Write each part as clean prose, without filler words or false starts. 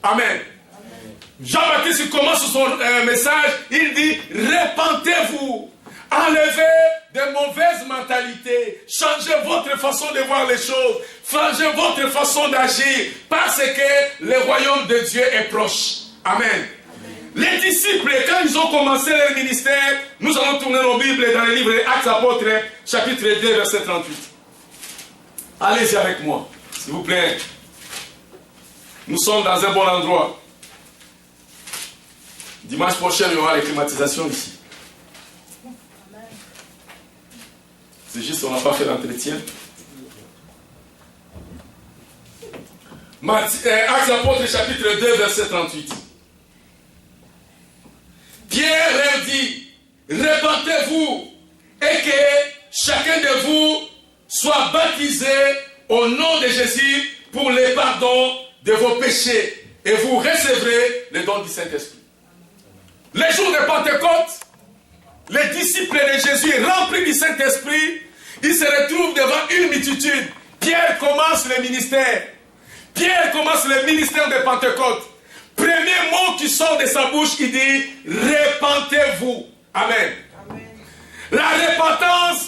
Amen. Jean-Baptiste commence son message, il dit, répentez-vous, enlevez de mauvaises mentalités, changez votre façon de voir les choses, changez votre façon d'agir, parce que le royaume de Dieu est proche. Amen. Les disciples, quand ils ont commencé leur ministère, nous allons tourner nos Bibles dans le livre des Actes Apôtres, chapitre 2, verset 38. Allez-y avec moi, s'il vous plaît. Nous sommes dans un bon endroit. Dimanche prochain, il y aura les climatisations ici. C'est juste qu'on n'a pas fait l'entretien. Actes Apôtres, chapitre 2, verset 38. Pierre leur dit, répentez-vous et que chacun de vous soit baptisé au nom de Jésus pour le pardon de vos péchés et vous recevrez le don du Saint-Esprit. Les jours de Pentecôte, les disciples de Jésus remplis du Saint-Esprit, ils se retrouvent devant une multitude. Pierre commence le ministère. Pierre commence le ministère de Pentecôte. Premier mot qui sort de sa bouche, il dit « Répentez-vous ». Amen. Amen. La repentance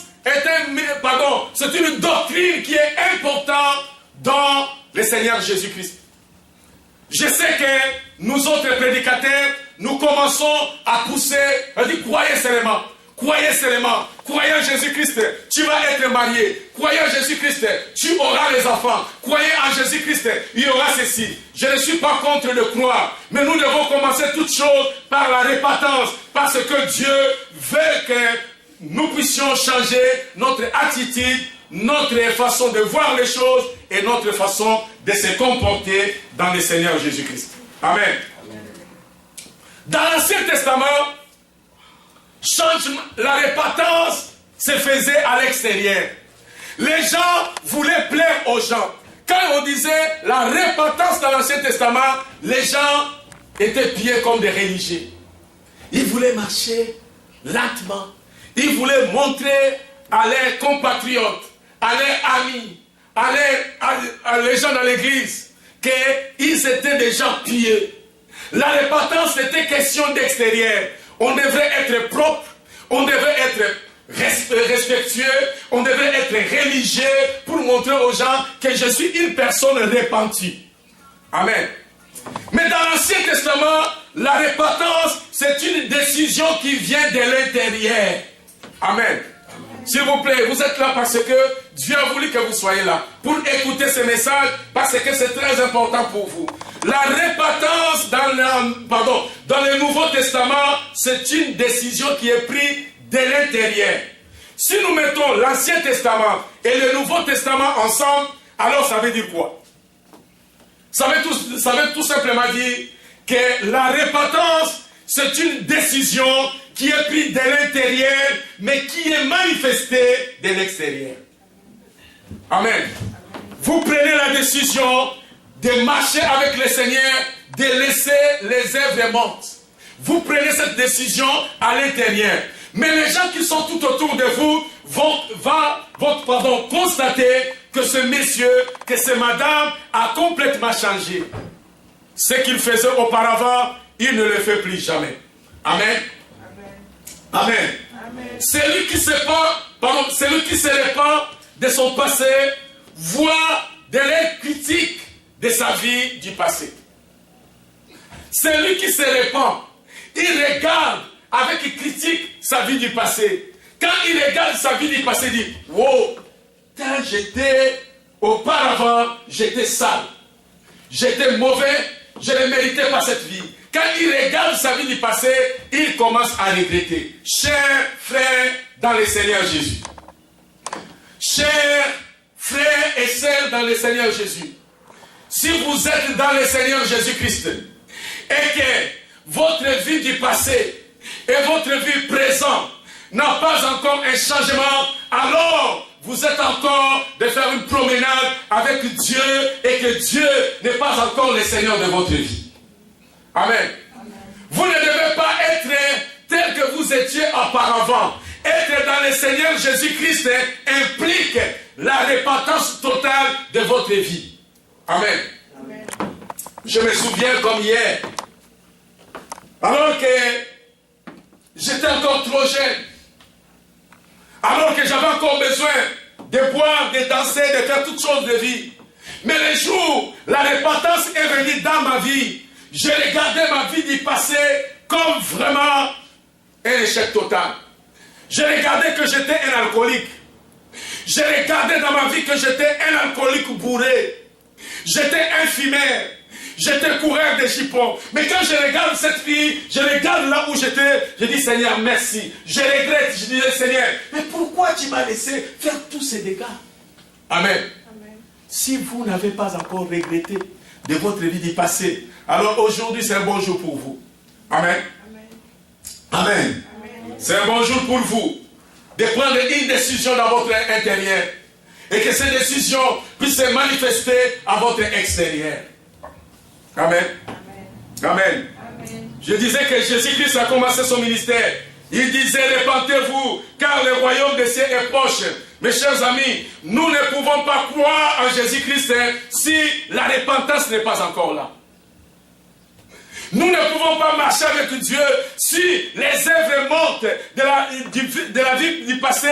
c'est une doctrine qui est importante dans le Seigneur Jésus-Christ. Je sais que nous autres prédicateurs, nous commençons à pousser, on dit croyez seulement. Croyez seulement, croyez en Jésus-Christ, tu vas être marié. Croyez en Jésus-Christ, tu auras les enfants. Croyez en Jésus-Christ, il y aura ceci. Je ne suis pas contre de croire, mais nous devons commencer toutes choses par la repentance, parce que Dieu veut que nous puissions changer notre attitude, notre façon de voir les choses et notre façon de se comporter dans le Seigneur Jésus-Christ. Amen. Dans l'Ancien Testament, la repentance se faisait à l'extérieur. Les gens voulaient plaire aux gens. Quand on disait la repentance dans l'Ancien Testament, les gens étaient pieds comme des religieux. Ils voulaient marcher lentement. Ils voulaient montrer à leurs compatriotes, à leurs amis, à les gens dans l'église, qu'ils étaient des gens pieux. La repentance était question d'extérieur. On devait être propre, on devait être respectueux, on devait être religieux pour montrer aux gens que je suis une personne repentie. Amen. Mais dans l'Ancien Testament, la repentance, c'est une décision qui vient de l'intérieur. Amen. S'il vous plaît, vous êtes là parce que Dieu a voulu que vous soyez là pour écouter ce message, parce que c'est très important pour vous. La repentance dans le Nouveau Testament, c'est une décision qui est prise de l'intérieur. Si nous mettons l'Ancien Testament et le Nouveau Testament ensemble, alors ça veut dire quoi? Ça veut tout simplement dire que la repentance, c'est une décision qui est prise de l'intérieur, mais qui est manifestée de l'extérieur. Amen. Vous prenez la décision de marcher avec le Seigneur, de laisser les œuvres mortes. Vous prenez cette décision à l'intérieur. Mais les gens qui sont tout autour de vous vont constater que ce monsieur, que ce madame a complètement changé. Ce qu'il faisait auparavant, il ne le fait plus jamais. Amen. Amen. Amen. Celui qui se répand de son passé voit de l'air critique de sa vie du passé. Celui qui se répand, il regarde avec critique sa vie du passé. Quand il regarde sa vie du passé, il dit, wow, auparavant, j'étais sale, j'étais mauvais, je ne méritais pas cette vie. Quand il regarde sa vie du passé, il commence à regretter. Chers frères dans le Seigneur Jésus, chers frères et sœurs dans le Seigneur Jésus, si vous êtes dans le Seigneur Jésus-Christ et que votre vie du passé et votre vie présente n'a pas encore un changement, alors vous êtes encore de faire une promenade avec Dieu et que Dieu n'est pas encore le Seigneur de votre vie. Amen. Vous ne devez pas être tel que vous étiez auparavant. Être dans le Seigneur Jésus-Christ implique la repentance totale de votre vie. Amen. Amen. Je me souviens comme hier, alors que j'étais encore trop jeune, alors que j'avais encore besoin de boire, de danser, de faire toutes choses de vie. Mais le jour, la repentance est venue dans ma vie, j'ai regardé ma vie du passé comme vraiment un échec total. J'ai regardé que j'étais un alcoolique. J'ai regardé dans ma vie que j'étais un alcoolique bourré. J'étais un fumeur. J'étais coureur de jupons. Mais quand je regarde cette fille, je regarde là où j'étais, je dis Seigneur, merci. Je regrette, je disais Seigneur, mais pourquoi tu m'as laissé faire tous ces dégâts? Amen. Amen. Si vous n'avez pas encore regretté de votre vie du passé, alors aujourd'hui c'est un bon jour pour vous. Amen. Amen. Amen. Amen. C'est un bon jour pour vous de prendre une décision dans votre intérieur et que cette décision puisse se manifester à votre extérieur. Amen. Amen. Amen. Amen. Je disais que Jésus-Christ a commencé son ministère. Il disait, répentez-vous, car le royaume des cieux est proche. Mes chers amis, nous ne pouvons pas croire en Jésus-Christ si la repentance n'est pas encore là. Nous ne pouvons pas marcher avec Dieu si les œuvres mortes de la vie du passé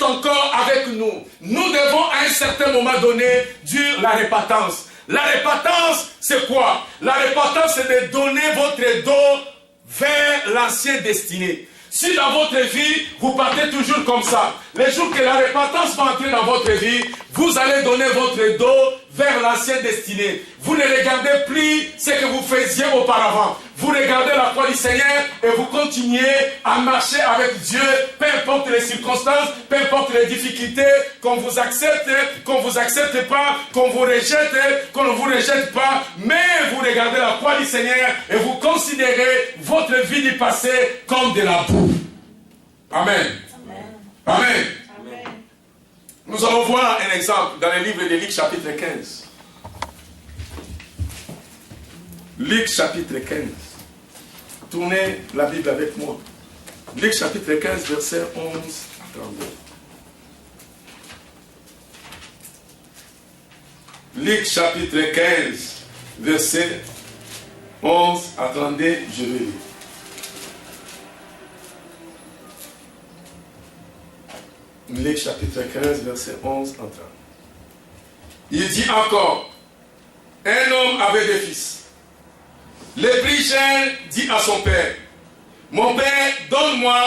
sont encore avec nous. Nous devons à un certain moment donné dire la repentance. La repentance, c'est quoi? La repentance, c'est de donner votre dos vers l'ancien destiné. Si dans votre vie, vous partez toujours comme ça, les jours que la repentance va entrer dans votre vie, vous allez donner votre dos vers l'ancienne destinée. Vous ne regardez plus ce que vous faisiez auparavant. Vous regardez la croix du Seigneur et vous continuez à marcher avec Dieu, peu importe les circonstances, peu importe les difficultés, qu'on vous accepte pas, qu'on vous rejette, qu'on ne vous rejette pas, mais vous regardez la croix du Seigneur et vous considérez votre vie du passé comme de la boue. Amen. Amen. Amen. Amen. Nous allons voir un exemple dans le livre de Luc chapitre 15. Luc chapitre 15. Tournez la Bible avec moi. Luc chapitre 15, verset 11 à 32. Luc chapitre 15, verset 11 à 32, je vais lire. Luc chapitre 15, verset 11 à 32. Il dit encore, un homme avait deux fils. Le plus jeune dit à son père, mon père, donne-moi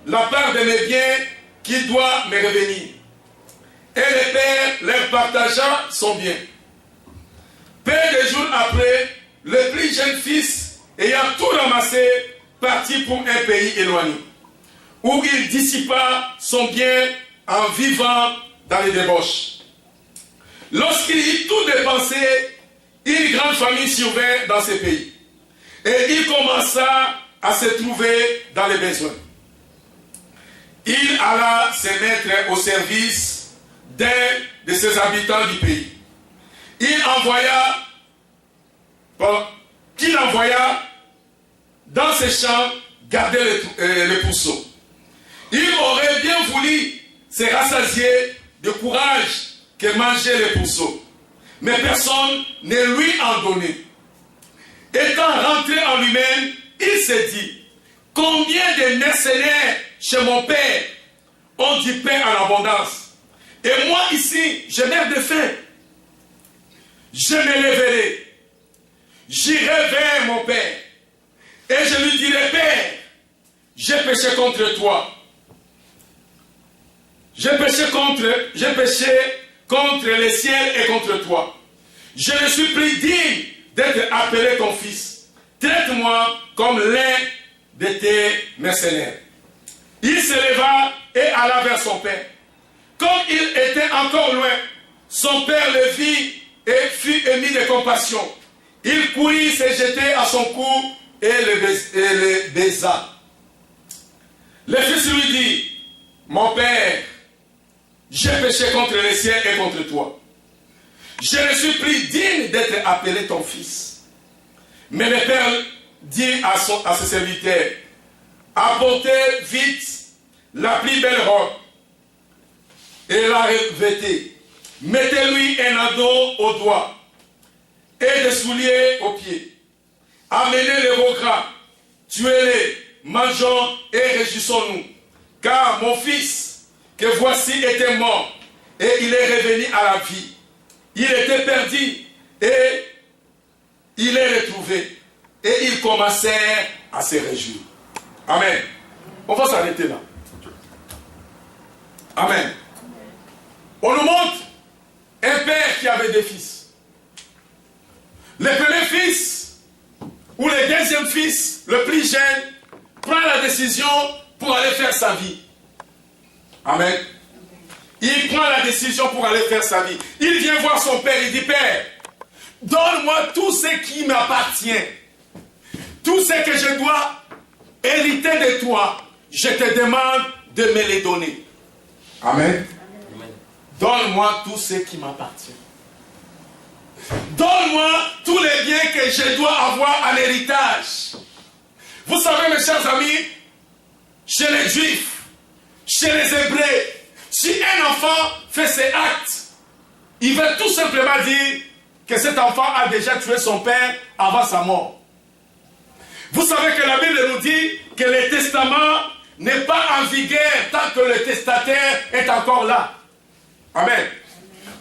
la part de mes biens qui doit me revenir. Et le père leur partagea son bien. Peu de jours après, le plus jeune fils, ayant tout ramassé, partit pour un pays éloigné, où il dissipa son bien en vivant dans les débauches. Lorsqu'il eut tout dépensé, une grande famine survint dans ce pays. Et il commença à se trouver dans les besoins. Il alla se mettre au service d'un de ses habitants du pays. Qu'il envoya dans ses champs garder les pourceaux. Il aurait bien voulu se rassasier de courage que mangeaient les pourceaux. Mais personne ne lui en donnait. Étant rentré en lui-même, il s'est dit, combien de mercenaires chez mon père ont du pain en abondance. Et moi ici, je meurs de faim. Je me lèverai, j'irai vers mon père, et je lui dirai, Père, j'ai péché contre toi. J'ai péché contre le ciel et contre toi. Je ne suis plus digne d'être appelé ton fils. Traite-moi comme l'un de tes mercenaires. Il se leva et alla vers son père. Comme il était encore loin, son père le vit et fut ému de compassion. Il courut se jeter à son cou et le baisa. Le fils lui dit, mon père, j'ai péché contre le ciel et contre toi. Je ne suis plus digne d'être appelé ton fils. Mais le père dit à ses serviteurs, apportez vite la plus belle robe et la revêtez. Mettez-lui un anneau au doigt et des souliers aux pieds. Amenez les veaux gras, tuez-les, mangeons et réjouissons-nous. Car mon fils, que voici, était mort, et il est revenu à la vie. Il était perdu, et il est retrouvé. Et ils commencèrent à se réjouir. Amen. On va s'arrêter là. Amen. On nous montre un père qui avait des fils. Le premier fils, ou le deuxième fils, le plus jeune, prend la décision pour aller faire sa vie. Amen. Il prend la décision pour aller faire sa vie. Il vient voir son père, il dit, Père, donne-moi tout ce qui m'appartient. Tout ce que je dois hériter de toi, je te demande de me les donner. Amen. Donne-moi tout ce qui m'appartient. Donne-moi tous les biens que je dois avoir en héritage. Vous savez, mes chers amis, chez les Juifs, chez les Hébreux, si un enfant fait ses actes, il veut tout simplement dire que cet enfant a déjà tué son père avant sa mort. Vous savez que la Bible nous dit que le testament n'est pas en vigueur tant que le testataire est encore là. Amen.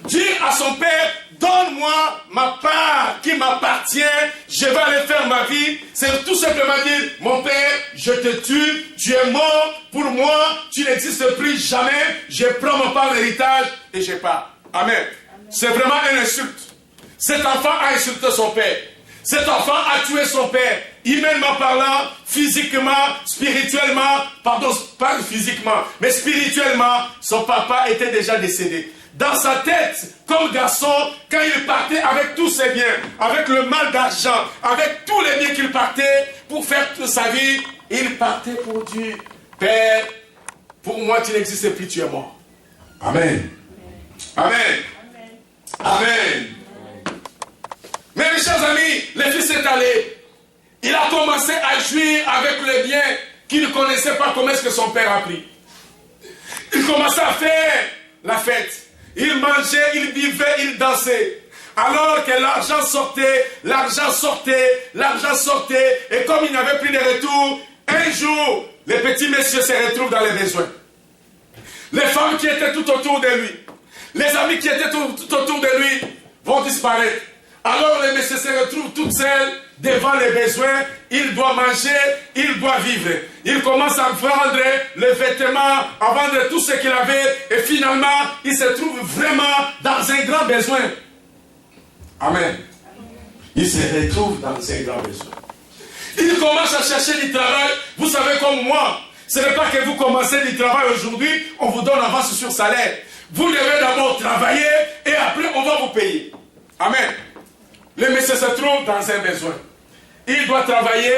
Dire à son père, donne-moi ma part qui m'appartient, je vais aller faire ma vie, c'est tout simplement dire, mon père, je te tue, tu es mort pour moi, tu n'existes plus jamais, je prends ma part d'héritage et je pars. Amen. C'est vraiment une insulte. Cet enfant a insulté son père. Cet enfant a tué son père, humainement parlant, physiquement, spirituellement, pardon, pas physiquement, mais spirituellement, son papa était déjà décédé. Dans sa tête, comme garçon, quand il partait avec tous ses biens, avec le mal d'argent, avec tous les biens qu'il partait pour faire toute sa vie, il partait pour Dieu. Père, pour moi tu n'existes plus, tu es mort. Amen. Amen. Amen. Mais mes chers amis, le fils est allé. Il a commencé à jouir avec les biens qu'il ne connaissait pas comment est-ce que son père a pris. Il commençait à faire la fête. Il mangeait, il buvait, il dansait. Alors que l'argent sortait, l'argent sortait, l'argent sortait. Et comme il n'avait plus de retour, un jour, le petit monsieur se retrouve dans les besoins. Les femmes qui étaient tout autour de lui, les amis qui étaient tout autour de lui vont disparaître. Alors le monsieur se retrouve toute seule devant les besoins. Il doit manger, il doit vivre. Il commence à vendre les vêtements, à vendre tout ce qu'il avait. Et finalement, il se trouve vraiment dans un grand besoin. Amen. Il se retrouve dans un grand besoin. Il commence à chercher du travail. Vous savez comme moi, ce n'est pas que vous commencez du travail aujourd'hui, on vous donne avance sur salaire. Vous devez d'abord travailler et après on va vous payer. Amen. Le monsieur se trouve dans un besoin. Il doit travailler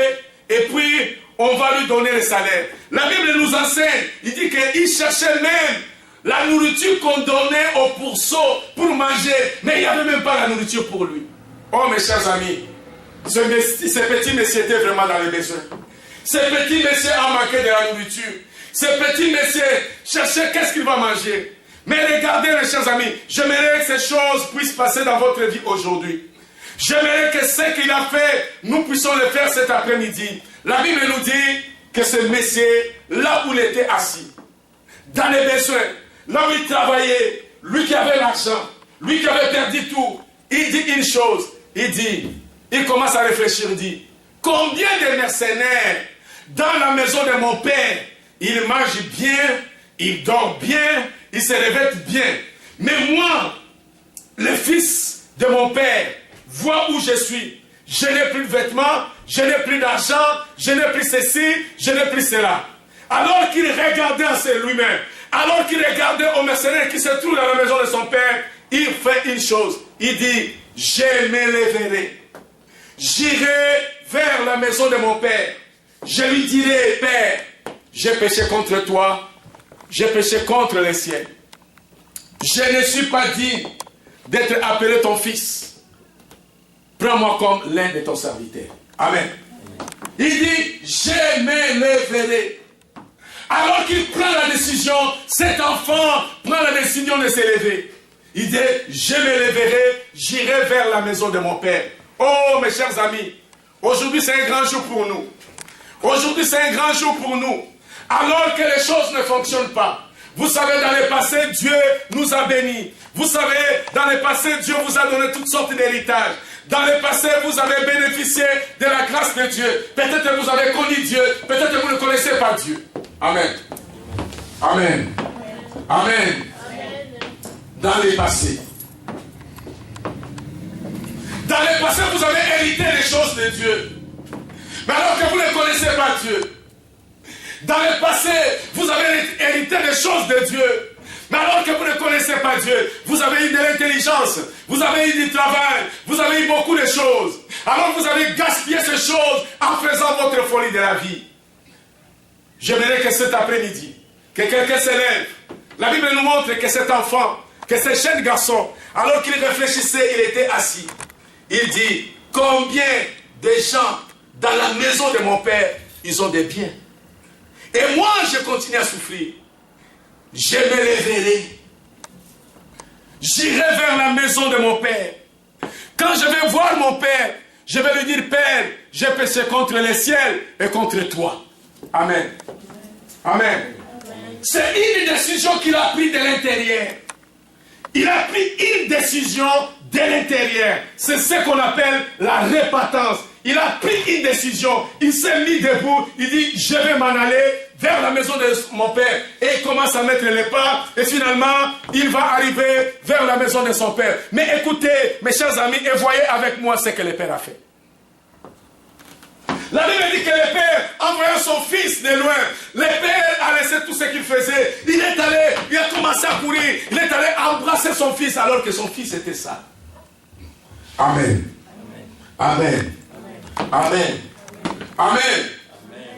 et puis on va lui donner le salaire. La Bible nous enseigne, il dit qu'il cherchait même la nourriture qu'on donnait aux pourceaux pour manger, mais il n'y avait même pas la nourriture pour lui. Oh mes chers amis, ce petit monsieur était vraiment dans les besoins. Ce petit monsieur a manqué de la nourriture. Ce petit monsieur cherchait qu'est-ce qu'il va manger. Mais regardez mes chers amis, j'aimerais que ces choses puissent passer dans votre vie aujourd'hui. J'aimerais que ce qu'il a fait, nous puissions le faire cet après-midi. La Bible nous dit que ce monsieur, là où il était assis, dans les besoins, là où il travaillait, lui qui avait l'argent, lui qui avait perdu tout, il dit une chose, il commence à réfléchir, il dit, combien de mercenaires dans la maison de mon père, ils mangent bien, ils dorment bien, ils se revêtent bien. Mais moi, le fils de mon père, vois où je suis. Je n'ai plus de vêtements, je n'ai plus d'argent, je n'ai plus ceci, je n'ai plus cela. Alors qu'il regardait à lui-même, alors qu'il regardait aux mercenaires qui se trouvent dans la maison de son père, il fait une chose. Il dit, je me lèverai. J'irai vers la maison de mon père. Je lui dirai, Père, j'ai péché contre toi, j'ai péché contre le ciel. Je ne suis pas digne d'être appelé ton fils. Prends-moi comme l'un de ton serviteur. Amen. Il dit, je me lèverai. Alors qu'il prend la décision, cet enfant prend la décision de se lever. Il dit, je me lèverai, j'irai vers la maison de mon Père. Oh, mes chers amis, aujourd'hui c'est un grand jour pour nous. Aujourd'hui c'est un grand jour pour nous. Alors que les choses ne fonctionnent pas. Vous savez, dans le passé, Dieu nous a bénis. Vous savez, dans le passé, Dieu vous a donné toutes sortes d'héritages. Dans le passé, vous avez bénéficié de la grâce de Dieu. Peut-être que vous avez connu Dieu. Peut-être que vous ne connaissez pas Dieu. Amen. Amen. Amen. Dans le passé. Dans le passé, vous avez hérité des choses de Dieu. Mais alors que vous ne connaissez pas Dieu. Dans le passé, vous avez hérité des choses de Dieu. Mais alors que vous ne connaissez pas Dieu, vous avez eu de l'intelligence, vous avez eu du travail, vous avez eu beaucoup de choses. Alors vous avez gaspillé ces choses en faisant votre folie de la vie. J'aimerais que cet après-midi, que quelqu'un se lève. La Bible nous montre que cet enfant, que ce jeune garçon, alors qu'il réfléchissait, il était assis. Il dit, combien de gens dans la maison de mon père, ils ont des biens. Et moi, je continue à souffrir. Je me lèverai. J'irai vers la maison de mon père. Quand je vais voir mon père, je vais lui dire, Père, j'ai péché contre le ciel et contre toi. Amen. Amen. C'est une décision qu'il a prise de l'intérieur. Il a pris une décision de l'intérieur. C'est ce qu'on appelle la repentance. Il a pris une décision. Il s'est mis debout. Il dit, je vais m'en aller vers la maison de mon père. Et il commence à mettre les pas. Et finalement, il va arriver vers la maison de son père. Mais écoutez, mes chers amis, et voyez avec moi ce que le père a fait. La Bible dit que le père, en voyant son fils de loin, le père a laissé tout ce qu'il faisait. Il est allé, il a commencé à courir. Il est allé embrasser son fils alors que son fils était sale. Amen. Amen. Amen. Amen.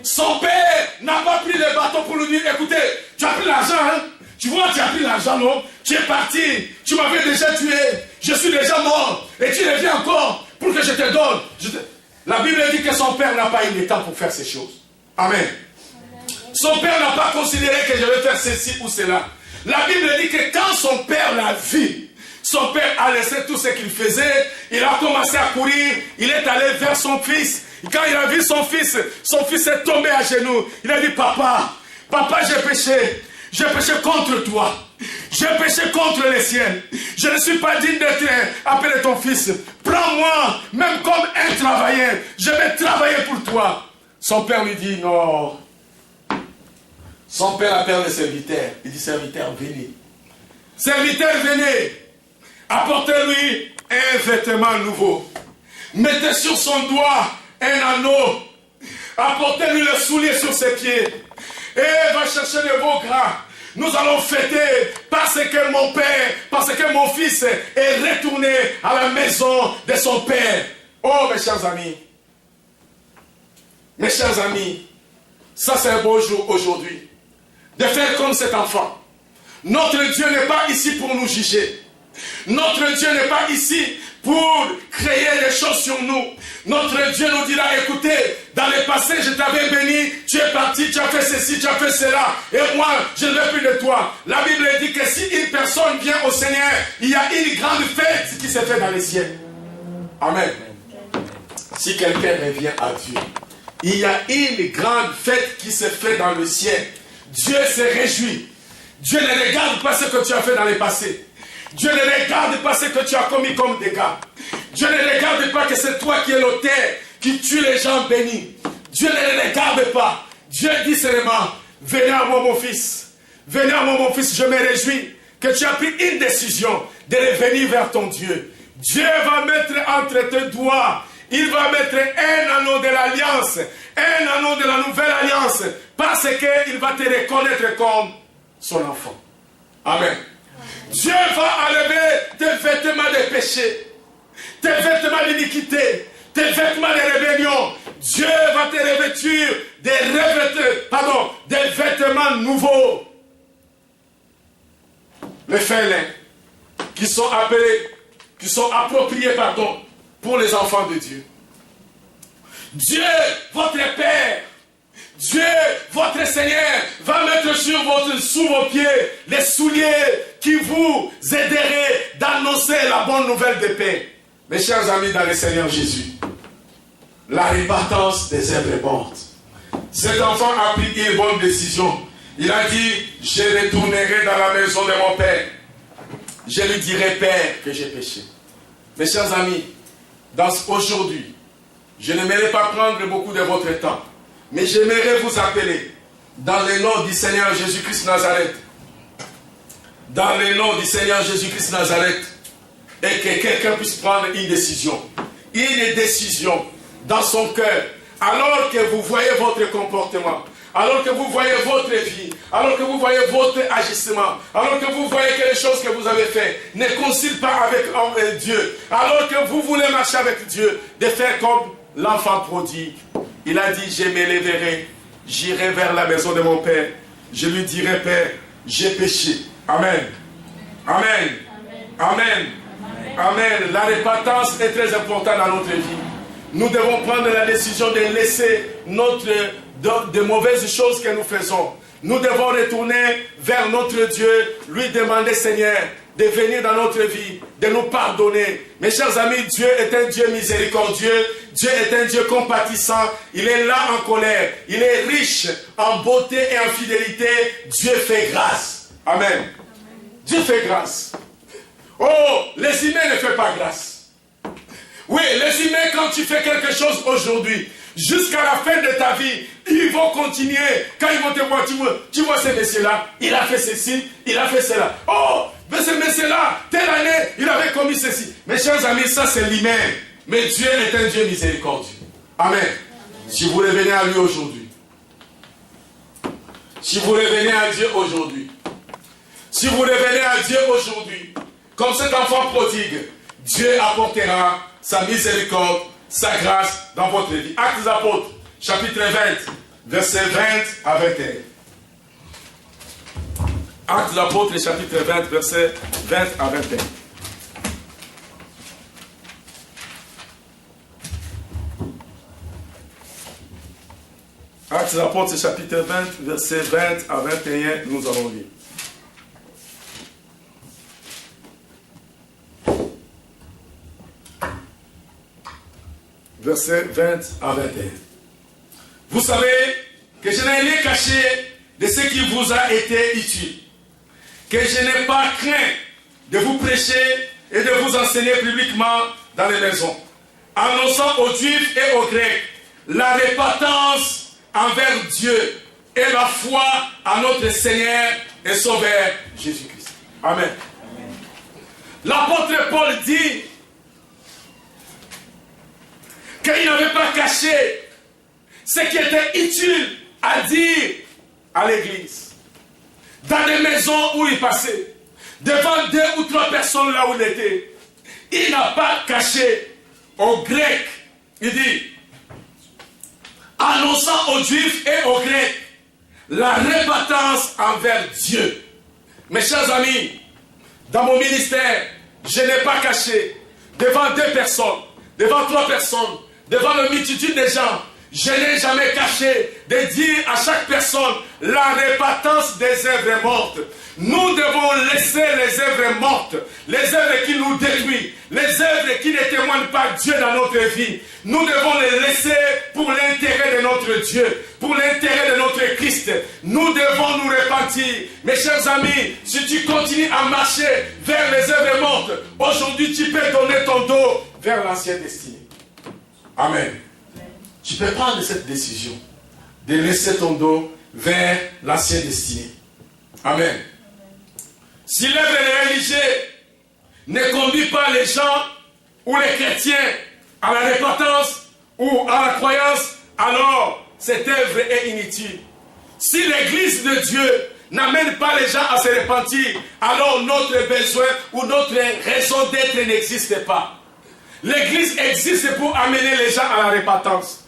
Son père n'a pas pris le bâton pour lui dire, écoutez, tu as pris l'argent, hein? Tu vois, tu as pris l'argent, non? Tu es parti, tu m'avais déjà tué, je suis déjà mort, et tu reviens encore pour que je te donne. La Bible dit que son père n'a pas eu le temps pour faire ces choses. Amen. Son père n'a pas considéré que je vais faire ceci ou cela. La Bible dit que quand son père l'a vu, son père a laissé tout ce qu'il faisait, il a commencé à courir, il est allé vers son fils. Quand il a vu son fils est tombé à genoux. Il a dit, papa, j'ai péché contre toi. J'ai péché contre les ciels. Je ne suis pas digne d'être appelé ton fils. Prends-moi, même comme un travailleur. Je vais travailler pour toi. Son père lui dit, non. Son père appelle le serviteur. Il dit, serviteur, venez. Serviteur, venez. Apportez-lui un vêtement nouveau. Mettez sur son doigt un anneau. Apportez-lui le soulier sur ses pieds. Et va chercher de beaux gras. Nous allons fêter parce que mon père, parce que mon fils est retourné à la maison de son père. Oh, mes chers amis. Mes chers amis. Ça, c'est un beau jour aujourd'hui. De faire comme cet enfant. Notre Dieu n'est pas ici pour nous juger. Notre Dieu n'est pas ici pour créer des choses sur nous. Notre Dieu nous dira, écoutez, dans le passé, je t'avais béni, tu es parti, tu as fait ceci, tu as fait cela, et moi, je ne veux plus de toi. La Bible dit que si une personne vient au Seigneur, il y a une grande fête qui se fait dans les cieux. Amen. Si quelqu'un revient à Dieu, il y a une grande fête qui se fait dans le ciel. Dieu se réjouit. Dieu ne regarde pas ce que tu as fait dans le passé. Dieu ne regarde pas ce que tu as commis comme dégâts. Dieu ne regarde pas que c'est toi qui es l'auteur, qui tue les gens bénis. Dieu ne les regarde pas. Dieu dit seulement, venez à moi mon fils. Venez à moi mon fils, je me réjouis que tu as pris une décision de revenir vers ton Dieu. Dieu va mettre entre tes doigts, il va mettre un anneau de l'alliance, un anneau de la nouvelle alliance, parce qu'il va te reconnaître comme son enfant. Amen. Dieu va enlever tes vêtements de péché, tes vêtements d'iniquité, tes vêtements de rébellion. Dieu va te revêtir des vêtements nouveaux. Les félins qui sont appelés, qui sont appropriés, pour les enfants de Dieu. Dieu, votre Père, Dieu, votre Seigneur, va mettre sous vos pieds les souliers qui vous aiderait d'annoncer la bonne nouvelle de paix. Mes chers amis dans le Seigneur Jésus, la répartance des œuvres mortes. Cet enfant a pris une bonne décision. Il a dit, je retournerai dans la maison de mon père. Je lui dirai, Père, que j'ai péché. Mes chers amis, aujourd'hui, je n'aimerais pas prendre beaucoup de votre temps, mais j'aimerais vous appeler dans le nom du Seigneur Jésus-Christ Nazareth. Dans le nom du Seigneur Jésus-Christ Nazareth. Et que quelqu'un puisse prendre une décision. Une décision dans son cœur. Alors que vous voyez votre comportement, alors que vous voyez votre vie, alors que vous voyez votre agissement, alors que vous voyez que les choses que vous avez faites ne coïncident pas avec Dieu, alors que vous voulez marcher avec Dieu, de faire comme l'enfant prodigue. Il a dit, je m'élèverai, j'irai vers la maison de mon Père, je lui dirai, Père, j'ai péché. Amen. Amen. Amen. Amen. La repentance est très importante dans notre vie. Nous devons prendre la décision de laisser de mauvaises choses que nous faisons. Nous devons retourner vers notre Dieu, lui demander, Seigneur, de venir dans notre vie, de nous pardonner. Mes chers amis, Dieu est un Dieu miséricordieux, Dieu est un Dieu compatissant, il est là en colère, il est riche en beauté et en fidélité. Dieu fait grâce. Amen. Dieu fait grâce. Oh, les humains ne font pas grâce. Oui, les humains, quand tu fais quelque chose aujourd'hui, jusqu'à la fin de ta vie, ils vont continuer. Quand ils vont te voir, tu vois ce monsieur-là, il a fait ceci, il a fait cela. Oh, mais ce monsieur-là, telle année, il avait commis ceci. Mes chers amis, ça c'est l'humain. Mais Dieu est un Dieu miséricordieux. Amen. Si vous revenez à lui aujourd'hui, si vous revenez à Dieu aujourd'hui, si vous revenez à Dieu aujourd'hui, comme cet enfant prodigue, Dieu apportera sa miséricorde, sa grâce dans votre vie. Actes des Apôtres, chapitre 20, versets 20 à 21. Actes des Apôtres, chapitre 20, versets 20 à 21. Actes des Apôtres, chapitre 20, versets 20 à 21, nous allons lire. Versets 20 à 21. Vous savez que je n'ai rien caché de ce qui vous a été utile, que je n'ai pas craint de vous prêcher et de vous enseigner publiquement dans les maisons, annonçant aux Juifs et aux Grecs la repentance envers Dieu et la foi à notre Seigneur et Sauveur Jésus-Christ. Amen. L'apôtre Paul dit qu'il n'avait pas caché ce qui était utile à dire à l'église. Dans les maisons où il passait, devant 2 ou 3 personnes là où il était, il n'a pas caché aux Grecs. Il dit, annonçant aux Juifs et aux Grecs la repentance envers Dieu. Mes chers amis, dans mon ministère, je n'ai pas caché devant 2 personnes, devant 3 personnes, devant la multitude de gens, je n'ai jamais caché de dire à chaque personne la repentance des œuvres mortes. Nous devons laisser les œuvres mortes, les œuvres qui nous détruisent, les œuvres qui ne témoignent pas Dieu dans notre vie. Nous devons les laisser pour l'intérêt de notre Dieu, pour l'intérêt de notre Christ. Nous devons nous repentir. Mes chers amis, si tu continues à marcher vers les œuvres mortes, aujourd'hui tu peux donner ton dos vers l'ancienne destinée. Amen. Tu peux prendre cette décision de laisser ton dos vers l'ancienne destinée. Amen. Si l'œuvre religieuse ne conduit pas les gens ou les chrétiens à la repentance ou à la croyance, alors cette œuvre est inutile. Si l'église de Dieu n'amène pas les gens à se repentir, alors notre besoin ou notre raison d'être n'existe pas. L'église existe pour amener les gens à la repentance.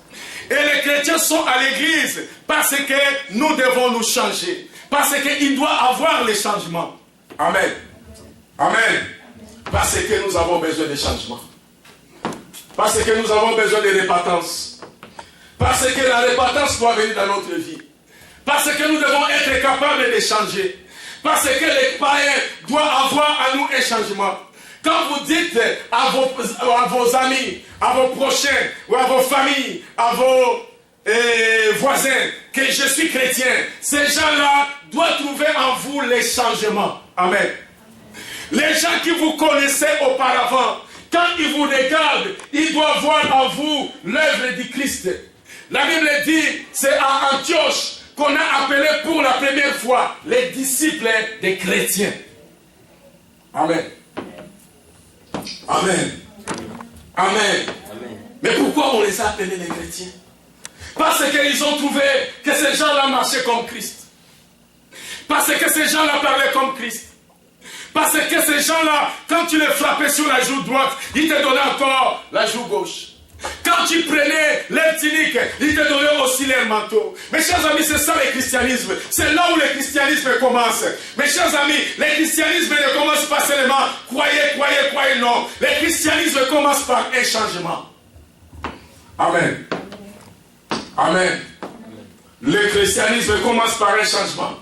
Et les chrétiens sont à l'église parce que nous devons nous changer. Parce qu'il doit avoir les changements. Amen. Amen. Parce que nous avons besoin de changement. Parce que nous avons besoin de repentance. Parce que la repentance doit venir dans notre vie. Parce que nous devons être capables de changer. Parce que les païens doivent avoir à nous un changement. Quand vous dites à vos amis, à vos prochains, ou à vos familles, à vos voisins, que je suis chrétien, ces gens-là doivent trouver en vous les changements. Amen. Les gens qui vous connaissaient auparavant, quand ils vous regardent, ils doivent voir en vous l'œuvre du Christ. La Bible dit, c'est à Antioche qu'on a appelé pour la première fois les disciples des chrétiens. Amen. Amen. Amen. Mais pourquoi on les a appelés les chrétiens? Parce qu'ils ont trouvé que ces gens-là marchaient comme Christ. Parce que ces gens-là parlaient comme Christ. Parce que ces gens-là, quand tu les frappais sur la joue droite, ils te donnaient encore la joue gauche. Quand tu prenais leur tunique, ils te donnaient aussi leur manteau. Mes chers amis, c'est ça le christianisme. C'est là où le christianisme commence. Mes chers amis, le christianisme ne commence pas seulement croyez, non. Le christianisme commence par un changement. Amen. Amen. Le christianisme commence par un changement.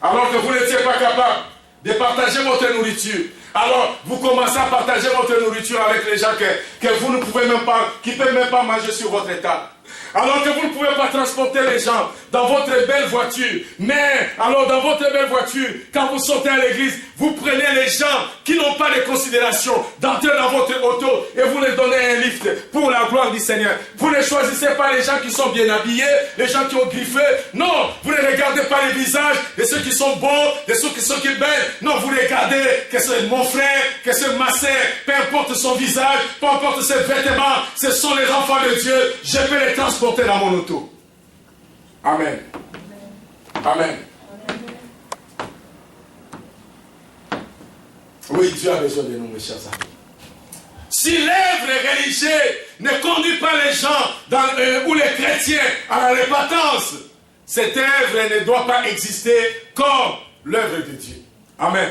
Alors que vous n'étiez pas capable de partager votre nourriture. Alors, vous commencez à partager votre nourriture avec les gens que vous ne pouvez même pas, qui ne peuvent même pas manger sur votre table. Alors que vous ne pouvez pas transporter les gens dans votre belle voiture. Mais, alors dans votre belle voiture, quand vous sortez à l'église, vous prenez les gens qui n'ont pas de considération d'entrer dans votre auto et vous leur donnez un lift pour la gloire du Seigneur. Vous ne choisissez pas les gens qui sont bien habillés, les gens qui ont griffé. Non, vous ne regardez pas les visages de ceux qui sont beaux, de ceux qui sont belles. Non, vous regardez que c'est mon frère, que c'est ma sœur, peu importe son visage, peu importe ses vêtements, ce sont les enfants de Dieu. Je peux les transporter dans mon auto. Amen. Amen. Oui, Dieu a besoin de nous, mes chers amis. Si l'œuvre religieuse ne conduit pas les gens ou les chrétiens à la repentance, cette œuvre ne doit pas exister comme l'œuvre de Dieu. Amen.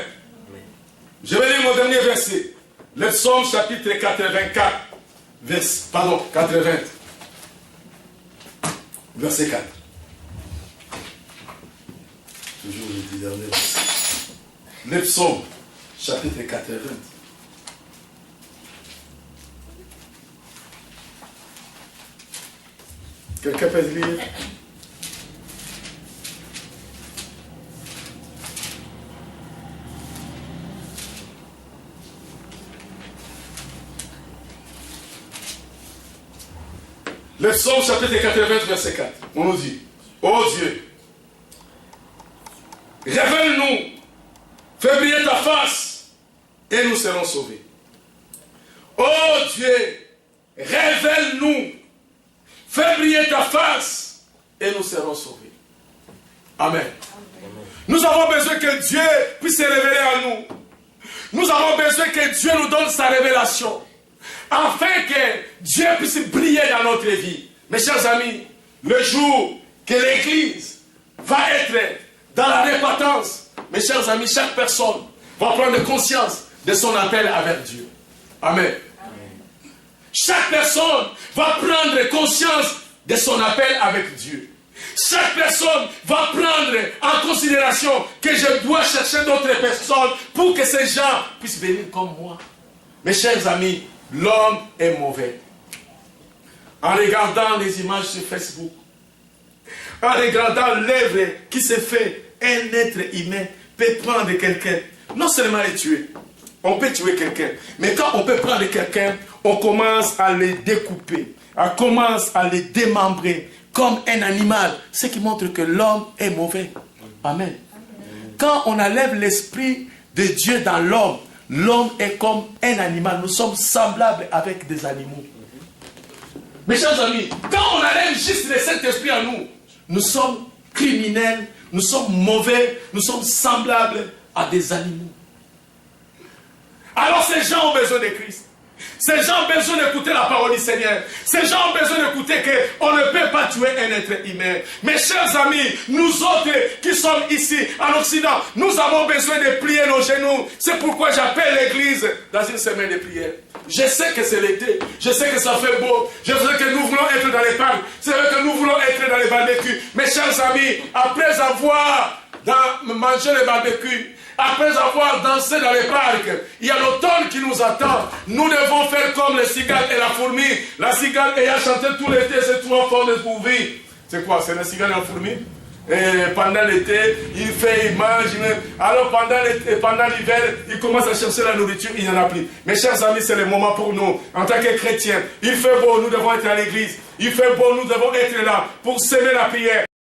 Je vais lire mon dernier verset. Le psaume chapitre 84, 80. Verset 4. Toujours le dernier verset. Le psaume chapitre 80. Quelqu'un peut lire? Le psaume chapitre 80, verset 4. On nous dit, ô Dieu, révèle-nous, fais briller ta face, et nous serons sauvés. Ô Dieu, révèle-nous, fais briller ta face, et nous serons sauvés. Amen. Amen. Nous avons besoin que Dieu puisse se révéler à nous. Nous avons besoin que Dieu nous donne sa révélation. Afin que Dieu puisse briller dans notre vie. Mes chers amis, le jour que l'Église va être dans la repentance, mes chers amis, chaque personne va prendre conscience de son appel avec Dieu. Amen. Amen. Chaque personne va prendre conscience de son appel avec Dieu. Chaque personne va prendre en considération que je dois chercher d'autres personnes pour que ces gens puissent venir comme moi. Mes chers amis, l'homme est mauvais. En regardant les images sur Facebook, en regardant l'œuvre qui se fait, un être humain peut prendre quelqu'un, non seulement le tuer, on peut tuer quelqu'un, mais quand on peut prendre quelqu'un, on commence à le découper, on commence à le démembrer comme un animal, ce qui montre que l'homme est mauvais. Amen. Quand on enlève l'esprit de Dieu dans l'homme, l'homme est comme un animal. Nous sommes semblables avec des animaux. Mes chers amis, quand on enlève juste le Saint-Esprit en nous, nous sommes criminels, nous sommes mauvais, nous sommes semblables à des animaux. Alors ces gens ont besoin de Christ. Ces gens ont besoin d'écouter la parole du Seigneur. Ces gens ont besoin d'écouter qu'on ne peut pas tuer un être humain. Mes chers amis, nous autres qui sommes ici en Occident, nous avons besoin de plier nos genoux. C'est pourquoi j'appelle l'église dans une semaine de prière. Je sais que c'est l'été, je sais que ça fait beau, je sais que nous voulons être dans les parcs, c'est vrai que nous voulons être dans les barbecues. Mes chers amis, après avoir manger les barbecues, après avoir dansé dans les parcs, il y a l'automne qui nous attend. Nous devons faire comme les cigales et la fourmi. La cigale ayant chanté tout l'été, c'est trois forts de pourvu. C'est quoi? C'est la cigale et la fourmi? Et pendant l'été, il fait, il mange. Alors pendant l'hiver, il commence à chercher la nourriture, il n'y en a plus. Mes chers amis, c'est le moment pour nous, en tant que chrétiens. Il fait beau, nous devons être à l'église. Il fait beau, nous devons être là pour s'aimer la prière.